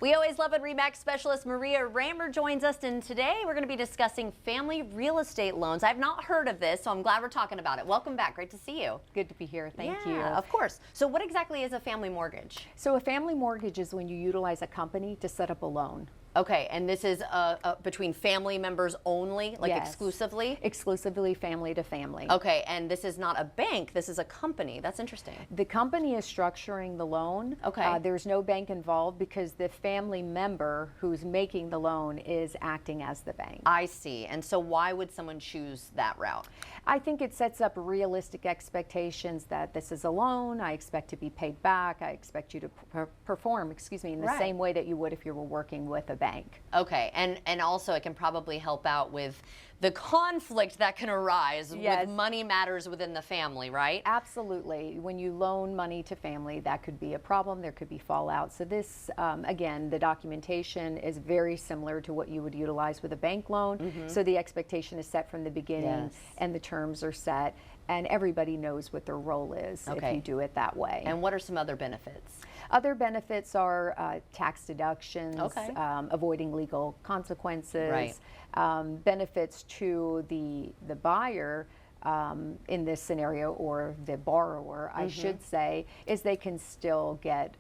We always love when RE/MAX specialist Maria Raymer joins us, and today we're going to be discussing family real estate loans. I've not heard of this, so I'm glad we're talking about it. Welcome back. Great to see you. Good to be here. Thank you. Of course. So what exactly is a family mortgage? So a family mortgage is when you utilize a company to set up a loan. Okay, and this is between family members only, like Yes. exclusively? Exclusively family to family. Okay, and this is not a bank, this is a company. That's interesting. The company is structuring the loan. Okay. There's no bank involved because the family member who's making the loan is acting as the bank. I see. And so why would someone choose that route? I think it sets up realistic expectations that this is a loan, I expect to be paid back, I expect you to perform, in the same way that you would if you were working with a bank. Okay, and also it can probably help out with the conflict that can arise Yes. with money matters within the family, right? Absolutely. When you loan money to family, that could be a problem. There could be fallout. So this, again, the documentation is very similar to what you would utilize with a bank loan. So the expectation is set from the beginning, and the terms are set, and everybody knows what their role is if you do it that way. And what are some other benefits? Other benefits are tax deductions, avoiding legal consequences, benefits to the buyer in this scenario, or the borrower, I should say, is they can still get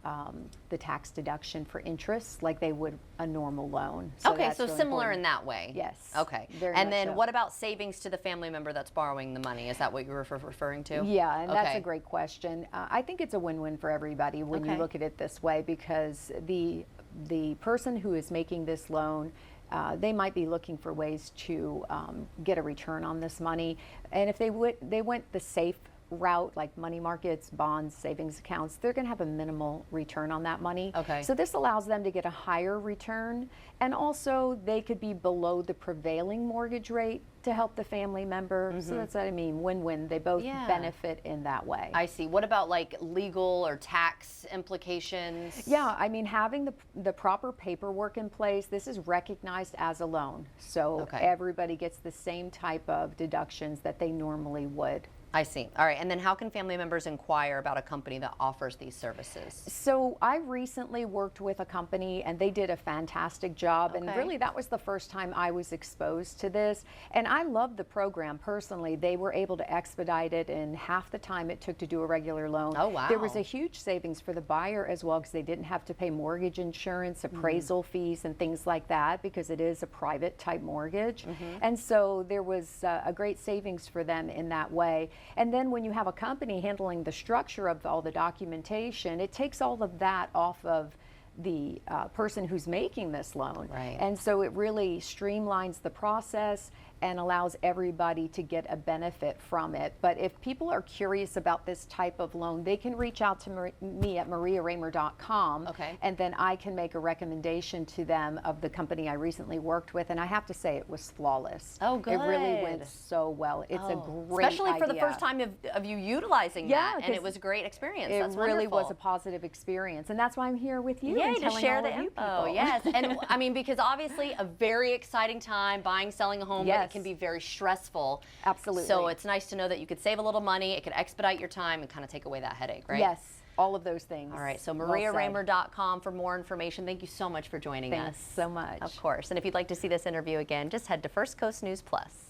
the tax deduction for interest like they would a normal loan. Okay, so similar in that way. Yes. Okay. Very And much then so. what about savings to the family member that's borrowing the money? Is that what you were referring to? Yeah, and that's a great question. I think it's a win-win for everybody when you look at it this way, because the person who is making this loan, they might be looking for ways to get a return on this money, and if they went the safe route, like money markets, bonds, savings accounts, they're going to have a minimal return on that money. Okay. So this allows them to get a higher return, and also they could be below the prevailing mortgage rate to help the family member. So that's what I mean, win-win. They both benefit in that way. I see. What about like legal or tax implications? Yeah, I mean, having the proper paperwork in place, this is recognized as a loan. So everybody gets the same type of deductions that they normally would. I see. All right. And then how can family members inquire about a company that offers these services? So I recently worked with a company, and they did a fantastic job. And really, that was the first time I was exposed to this. And I loved the program personally. They were able to expedite it in half the time it took to do a regular loan. Oh, wow. There was a huge savings for the buyer as well, because they didn't have to pay mortgage insurance, appraisal fees, and things like that, because it is a private type mortgage. And so there was a great savings for them in that way. And then when you have a company handling the structure of all the documentation, it takes all of that off of the person who's making this loan. Right. And so it really streamlines the process and allows everybody to get a benefit from it. But if people are curious about this type of loan, they can reach out to me at mariaraymer.com, and then I can make a recommendation to them of the company I recently worked with, and I have to say it was flawless. Oh, good. It really went so well. It's a great Especially for the idea. first time of you utilizing that, and it was a great experience. It That's really wonderful. was a positive experience, and that's why I'm here with you. Yay, and to share the you info. people. Yes, and I mean, because obviously a very exciting time buying, selling a home, but it can be very stressful. Absolutely. So it's nice to know that you could save a little money, it could expedite your time and kind of take away that headache, right? Yes, all of those things. All right, so Well mariaraymer.com for more information. Thank you so much for joining us. Thanks so much. Of course, and if you'd like to see this interview again, just head to First Coast News Plus.